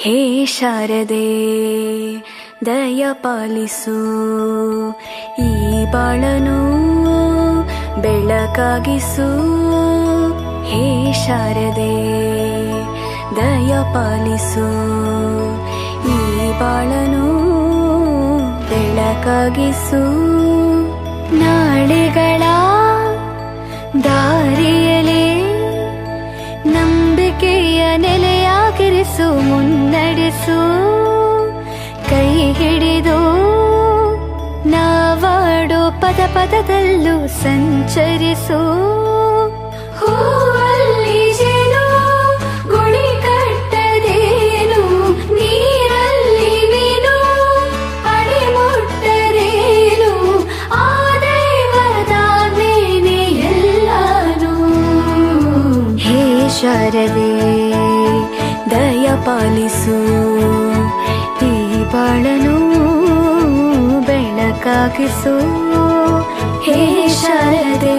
ಹೇ ಶಾರದೆ ದಯ ಪಾಲಿಸು, ಈ ಬಾಳನು ಬೆಳಕಾಗಿಸು. ಹೇ ಶಾರದೆ ದಯ ಪಾಲಿಸು, ಈ ಬಾಳನು ಬೆಳಕಾಗಿಸು. ನಾಳೆಗಳ ದಾರಿಯಲೇ ನಂಬಿಕೆಯ ನೆಲೆಯಾಗಿರಿಸು, ಮುನ್ನಡೆಸು. ಕೈ ಹಿಡಿದು ನಾವಾಡೋ ಪದ ಪದದಲ್ಲೂ ಸಂಚರಿಸು. ಹೂವಲ್ಲಿ ಜೇನು ಗುಳಿ ಕಟ್ಟದೇನು, ನೀರಲ್ಲಿ ಮೀನು ಅಡಿ ಮುಟ್ಟರೇನು, ಆ ದೈವದಾಜ್ಞೆನೇ ಎಲ್ಲಾನು. ಹೇ ಶಾರದೆ ದಯ ಪಾಲಿಸು, ಈ ಬಾಳನು ಬೆಳಕಾಗಿಸು. ಹೇ ಶಾರದೆ.